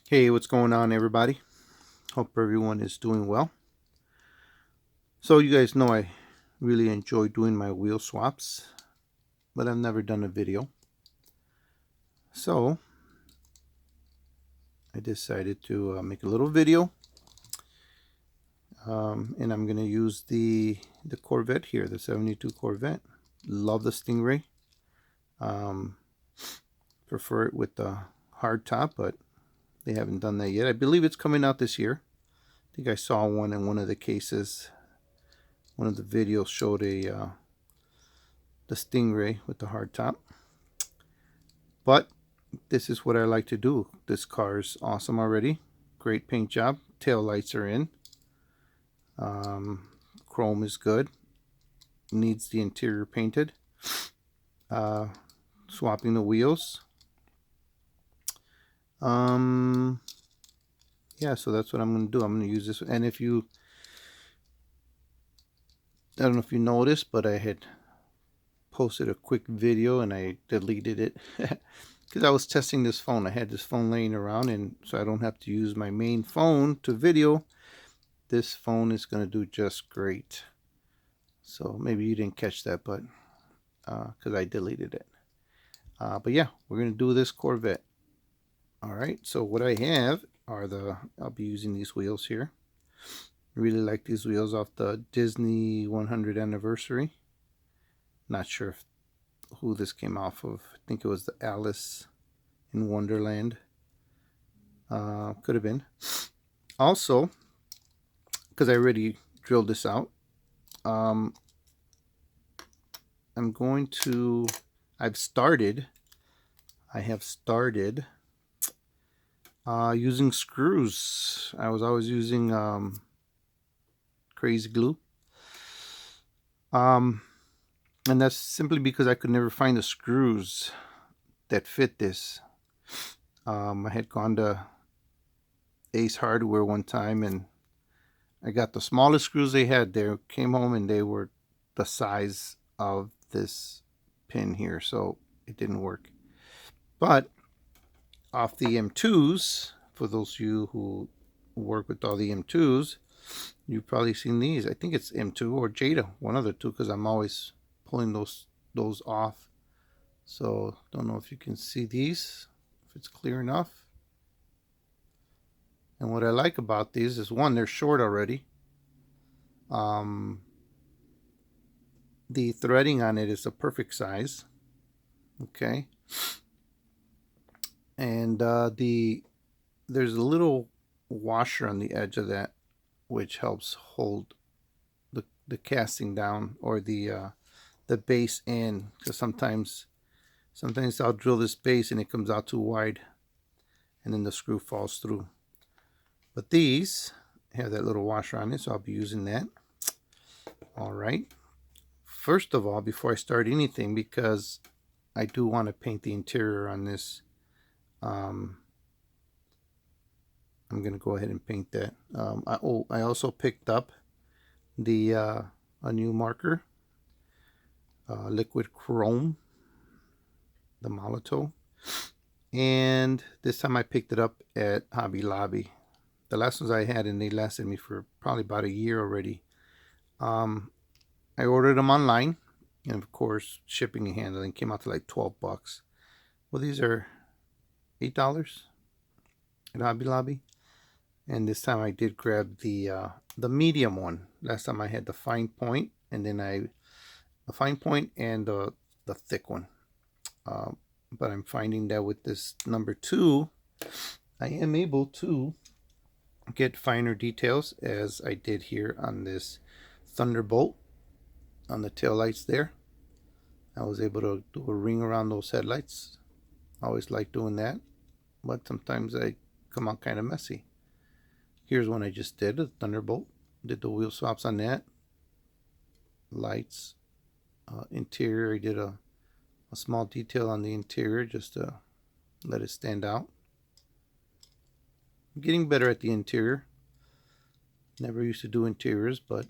Hey, what's going on, everybody? Hope everyone is doing well. So, you guys know I really enjoy doing my wheel swaps, but I've never done a video. So, I decided to make a little video, and I'm going to use the Corvette here, the 72 Corvette. Love the Stingray. Um, Prefer it with the hard top, but they haven't done that yet. I believe it's coming out this year. I think I saw one in one of the cases. One of the videos showed the Stingray with the hard top. But this is what I like to do. This car is awesome already. Great paint job. Tail lights are in. Um, Chrome is good. Needs the interior painted. Uh, Swapping the wheels. Um, yeah, so that's what I'm going to do. I'm going to use this. And if you, I don't know if you noticed, but I had posted a quick video and I deleted it because I was testing this phone. I had this phone laying around, and so I don't have to use my main phone to video. This phone is going to do just great. So maybe you didn't catch that, but because I deleted it. But yeah, we're going to do this Corvette. All right, so what I have are I'll be using these wheels here. Really like these wheels off the Disney 100 anniversary. Not sure who this came off of. I think it was the Alice in Wonderland. Could have been. Also, because I already drilled this out, um, I'm going to. I have started using screws. I was always using crazy glue. Um, and that's simply because I could never find the screws that fit this. I had gone to Ace Hardware one time and I got the smallest screws they had there. Came home and they were the size of this pin here, so it didn't work. But off the M2s, for those of you who work with all the M2s, you've probably seen these. I think it's M2 or Jada, one of the two, because I'm always pulling those off. So don't know if you can see these, if it's clear enough. And what I like about these is, one, they're short already. The threading on it is a perfect size. Okay, and there's a little washer on the edge of that, which helps hold the casting down, or the base in, because sometimes I'll drill this base and it comes out too wide and then the screw falls through. But these have that little washer on it, so I'll be using that. All right, first of all, before I start anything, because I do want to paint the interior on this, I'm going to go ahead and paint that. I also picked up a new marker, liquid chrome, the Molotow, and this time I picked it up at Hobby Lobby. The last ones I had, and they lasted me for probably about a year already. I ordered them online, and of course, shipping and handling came out to like $12. Well, these are $8 at Hobby Lobby, and this time I did grab the medium one. Last time I had the fine point, and then the fine point and the thick one. But I'm finding that with this number 2, I am able to get finer details, as I did here on this Thunderbolt on the tail lights there. I was able to do a ring around those headlights. I always like doing that, but sometimes I come out kind of messy. Here's one I just did, a Thunderbolt. Did the wheel swaps on that. Lights, interior, I did a small detail on the interior just to let it stand out. I'm getting better at the interior. Never used to do interiors, but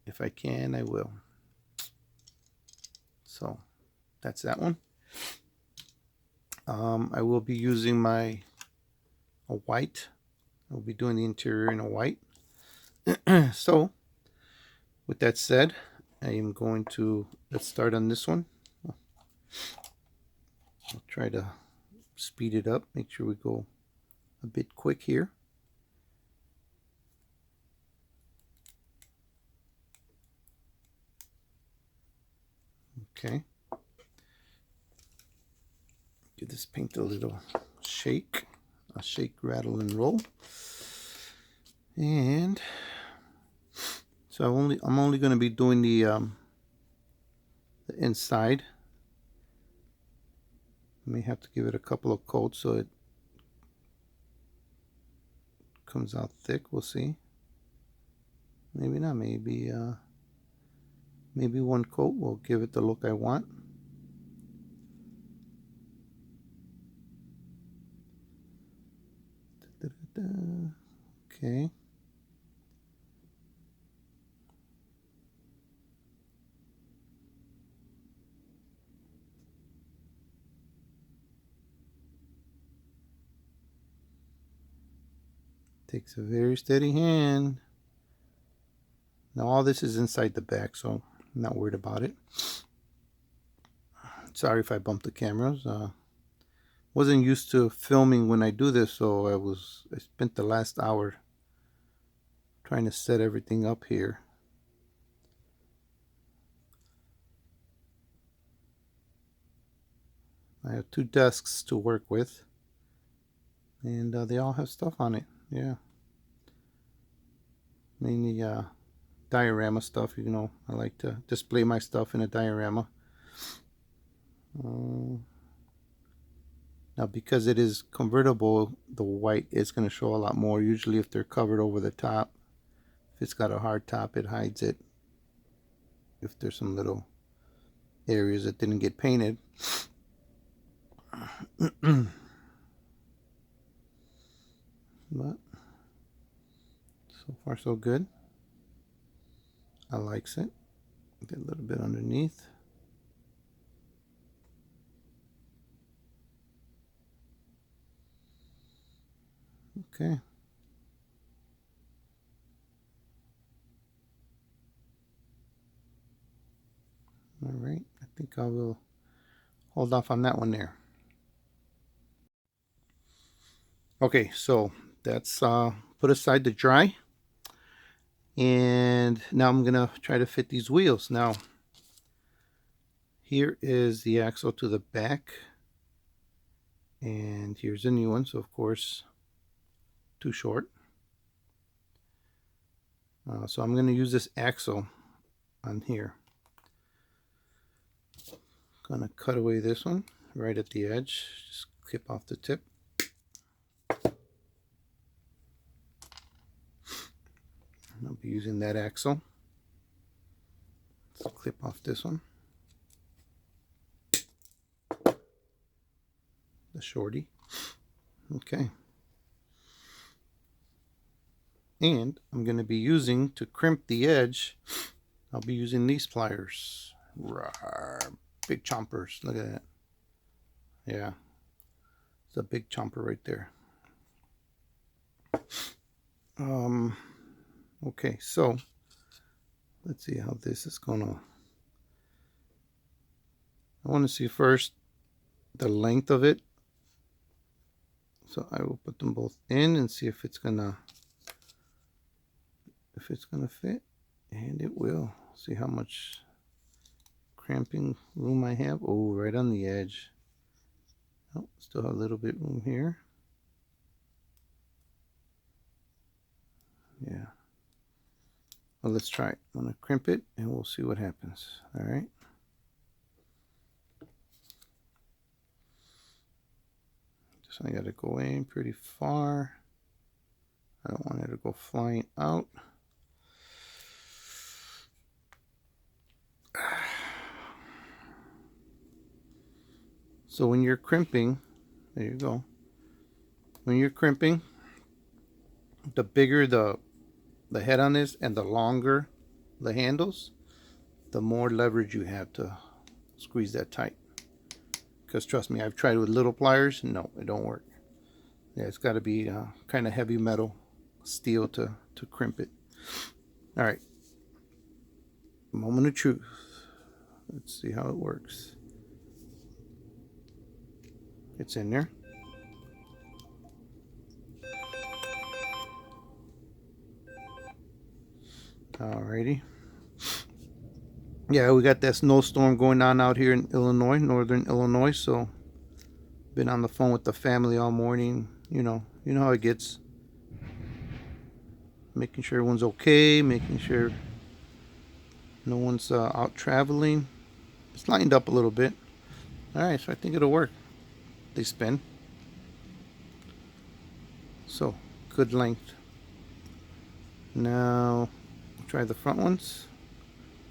if I can, I will. So that's that one. I will be using my a white. I'll be doing the interior in a white. So with that said, I am going to, let's start on this one. I'll try to speed it up, make sure we go a bit quick here. Okay. Give this paint a little shake, rattle, and roll. And so I'm only going to be doing the inside. I may have to give it a couple of coats so it comes out thick. We'll see. Maybe not. Maybe one coat will give it the look I want. Okay. Takes a very steady hand. Now all this is inside the back, so I'm not worried about it. Sorry if I bumped the cameras. Wasn't used to filming when I do this, so I spent the last hour trying to set everything up here. I have 2 desks to work with, and they all have stuff on it. Yeah, mainly diorama stuff. You know, I like to display my stuff in a diorama. Now, because it is convertible, the white is going to show a lot more. Usually if they're covered over the top, if it's got a hard top, it hides it. If there's some little areas that didn't get painted. But so far so good. I likes it. Get a little bit underneath. Okay. All right. I think I will hold off on that one there. Okay, so that's put aside to dry. And now I'm gonna try to fit these wheels. Now, here is the axle to the back. And here's a new one, so of course, too short. So I'm gonna use this axle on here. Gonna cut away this one right at the edge, just clip off the tip. I'll be using that axle. Let's clip off this one, the shorty. Okay. And I'm going to be using, to crimp the edge, I'll be using these pliers. Rawr, big chompers. Look at that. Yeah. It's a big chomper right there. Okay, so let's see how this is gonna. I want to see first the length of it. So I will put them both in and see if it's gonna fit, and it will. See how much cramping room I have. Oh, right on the edge. Oh, still have a little bit room here. Yeah. Well, let's try it. I'm gonna crimp it and we'll see what happens. All right. So I gotta go in pretty far. I don't want it to go flying out. So when you're crimping, there you go. When you're crimping, the bigger the head on this and the longer the handles, the more leverage you have to squeeze that tight. Because trust me, I've tried with little pliers. No, it don't work. Yeah, it's got to be kind of heavy metal steel to crimp it. All right, moment of truth. Let's see how it works. It's in there. Alrighty. Yeah, we got that snowstorm going on out here in Illinois, northern Illinois. So, been on the phone with the family all morning. You know how it gets. Making sure everyone's okay, making sure no one's out traveling. It's lined up a little bit. All right, so I think it'll work. They spin. So, good length. Now, try the front ones.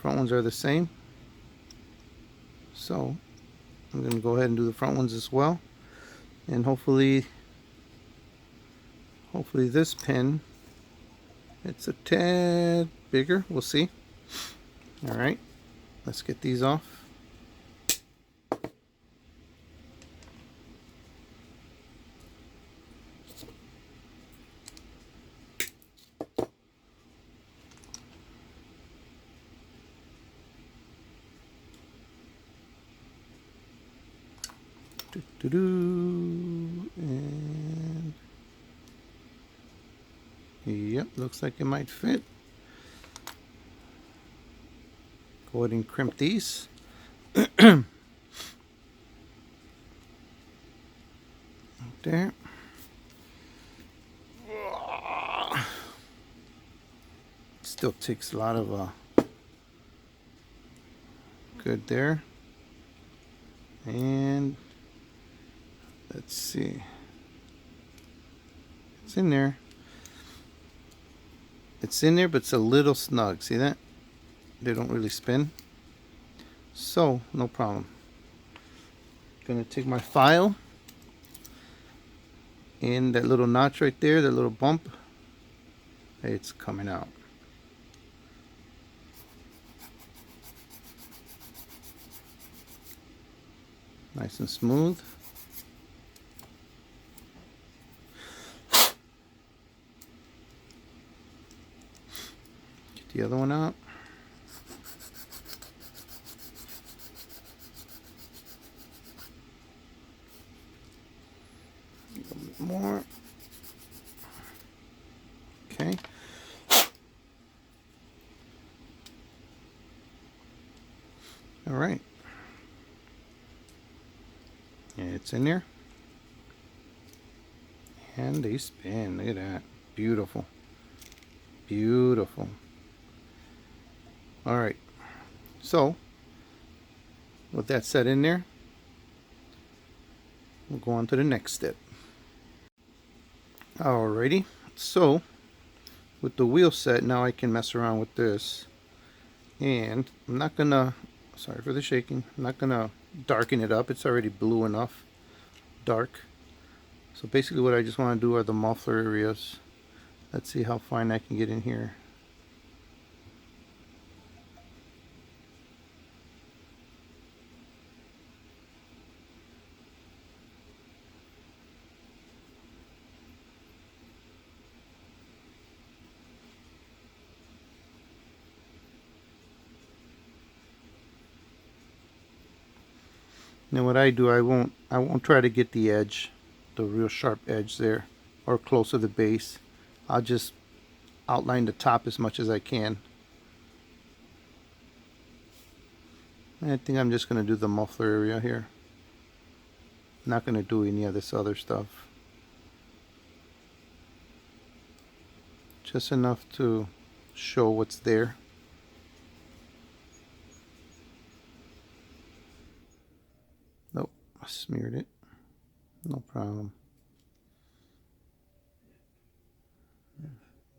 Front ones are the same. So, I'm going to go ahead and do the front ones as well. And hopefully this pin, it's a tad bigger. We'll see. All right, let's get these off. And yep, looks like it might fit. Go ahead and crimp these. There. Still takes a lot of good there. And let's see. It's in there. It's in there, but it's a little snug. See that? They don't really spin. So, no problem. Gonna take my file. And that little notch right there, that little bump, it's coming out. Nice and smooth. Get the other one out. A little bit more. Okay. All right. It's in there. And they spin. Look at that. Beautiful. Beautiful. All right. So, with that set in there, we'll go on to the next step. Alrighty. So, with the wheel set, now I can mess around with this. And I'm not gonna, sorry for the shaking, I'm not gonna darken it up. It's already blue enough. Dark. So basically what I just want to do are the muffler areas. Let's see how fine I can get in here. Now what I do, I won't try to get the edge, the real sharp edge there, or close to the base. I'll just outline the top as much as I can. And I think I'm just going to do the muffler area here. Not going to do any of this other stuff. Just enough to show what's there. Nope, I smeared it. No problem.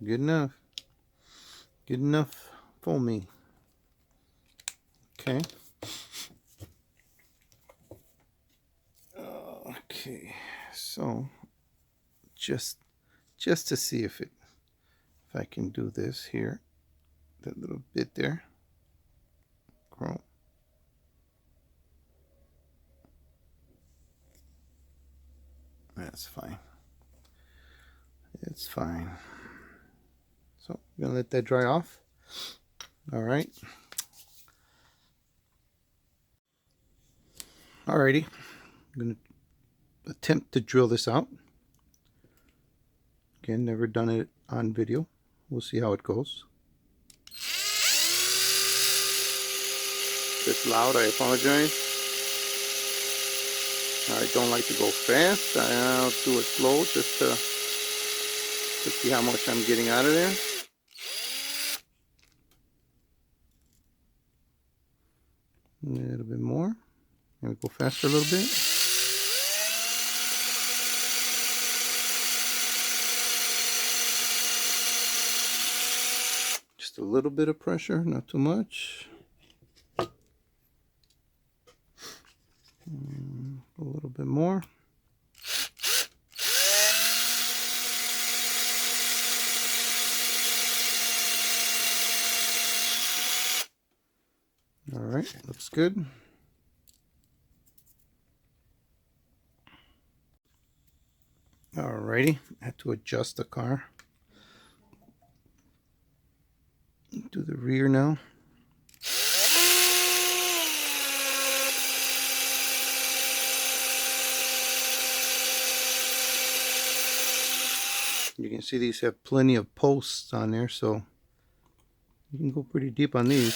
Good enough. Good enough for me. Okay. Okay. So just to see if I can do this here, that little bit there. Chrome. That's fine. It's fine. So I'm gonna let that dry off. All right. Alrighty. I'm gonna attempt to drill this out. Again, never done it on video. We'll see how it goes. If it's loud, I apologize. I don't like to go fast. I'll do it slow just to see how much I'm getting out of there. A little bit more. Maybe go faster a little bit. Just a little bit of pressure, not too much. A little bit more. All right, looks good. Alrighty, I had to adjust the car. Do the rear now. You can see these have plenty of posts on there, so you can go pretty deep on these.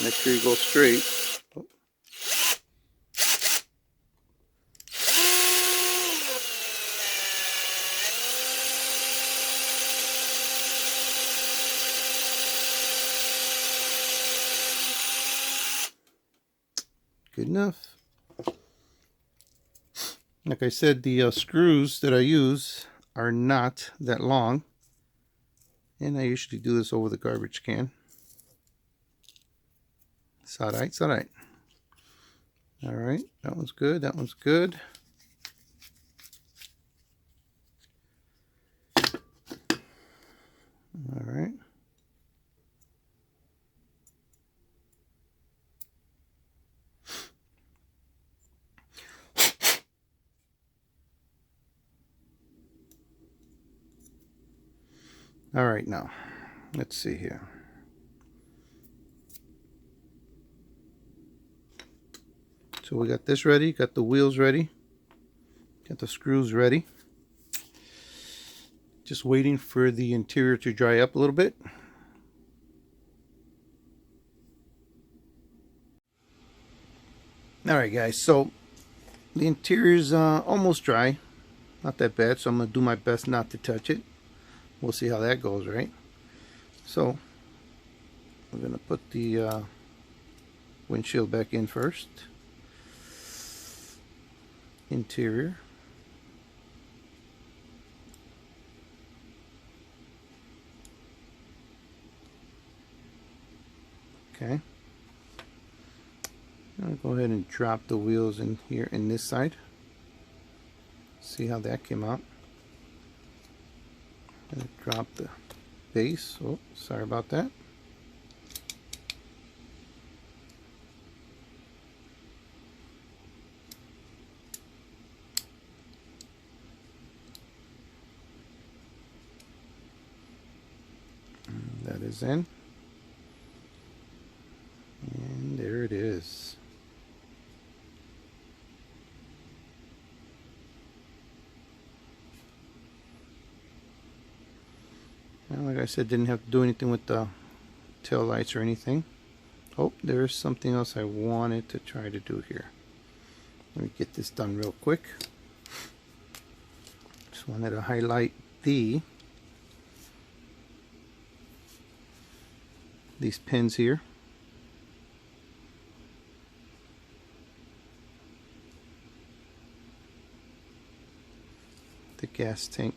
Make sure you go straight. Oh. Good enough. Like I said, the screws that I use are not that long, and I usually do this over the garbage can. It's alright, it's alright. Alright, that one's good, that one's good. Alright. Alright, now, let's see here. So we got this ready, got the wheels ready, got the screws ready. Just waiting for the interior to dry up a little bit. Alright guys, so the interior is almost dry. Not that bad, so I'm going to do my best not to touch it. We'll see how that goes, right? So, I'm going to put the windshield back in first. Interior. Okay. I'll go ahead and drop the wheels in here in this side. See how that came out. Drop the base. Oh, sorry about that. That is in. And there it is. Well, like I said, didn't have to do anything with the tail lights or anything. Oh, there's something else I wanted to try to do here. Let me get this done real quick. Just wanted to highlight these pins here. The gas tank,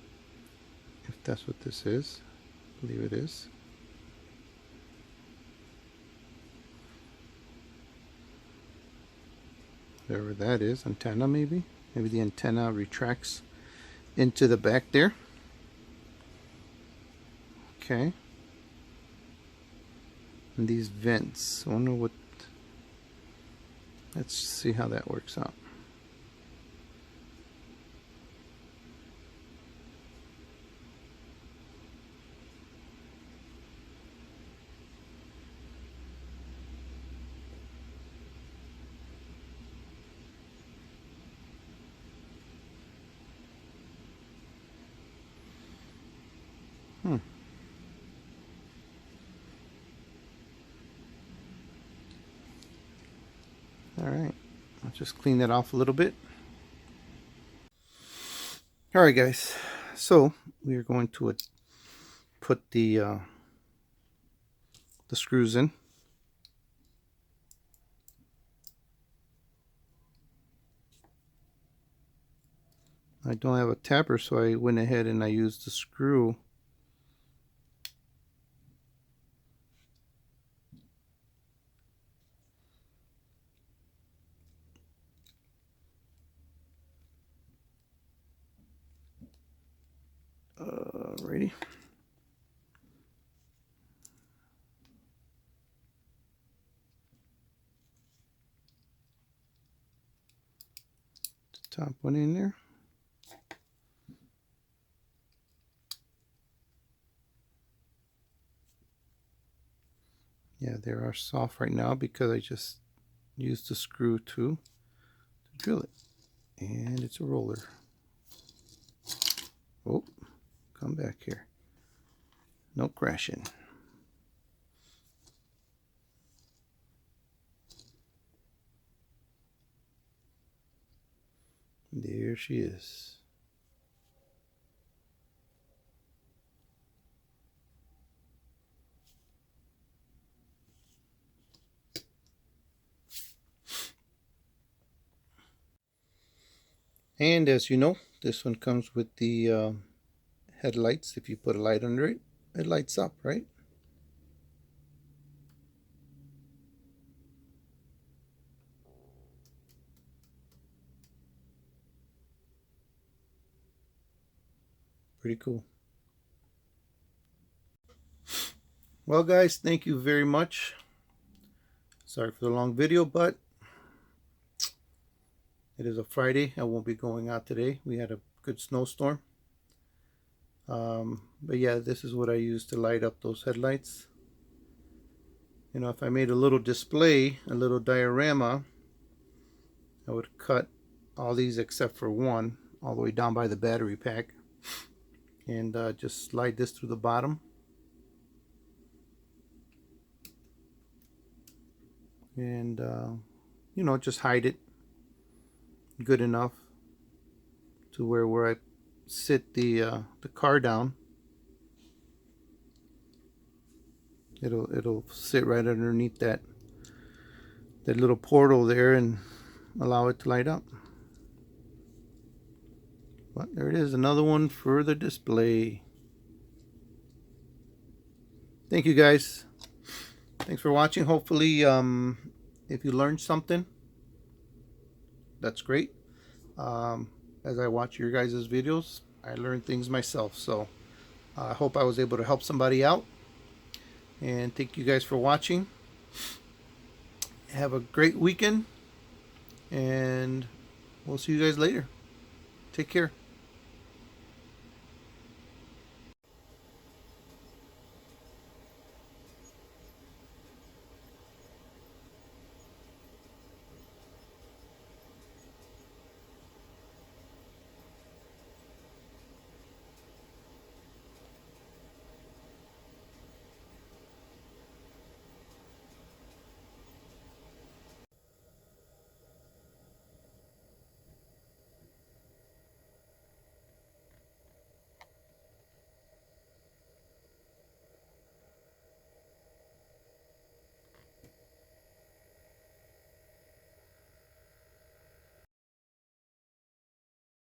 if that's what this is. I believe it is. Whatever that is, antenna maybe? Maybe the antenna retracts into the back there. Okay. And these vents, I wonder what, let's see how that works out. Hmm. All right, I'll just clean that off a little bit. All right, guys. So we are going to put the screws in. I don't have a tapper, so I went ahead and I used the screw. Ready? Top one in there. Yeah, they are soft right now because I just used the screw to drill it. And it's a roller. Oh, come back here. No crashing. There she is. And as you know, this one comes with the headlights. If you put a light under it, it lights up, right? Pretty cool. Well, guys, thank you very much. Sorry for the long video, but it is a Friday. I won't be going out today. We had a good snowstorm. But yeah, this is what I use to light up those headlights. You know, if I made a little display, a little diorama, I would cut all these except for one all the way down by the battery pack, and just slide this through the bottom, and you know, just hide it good enough to where I sit the car down, it'll sit right underneath that little portal there and allow it to light up. But there it is, another one for the display. Thank you, guys. Thanks for watching. Hopefully, if you learned something, that's great. As I watch your guys' videos, I learn things myself. So I hope I was able to help somebody out. And thank you guys for watching. Have a great weekend. And we'll see you guys later. Take care.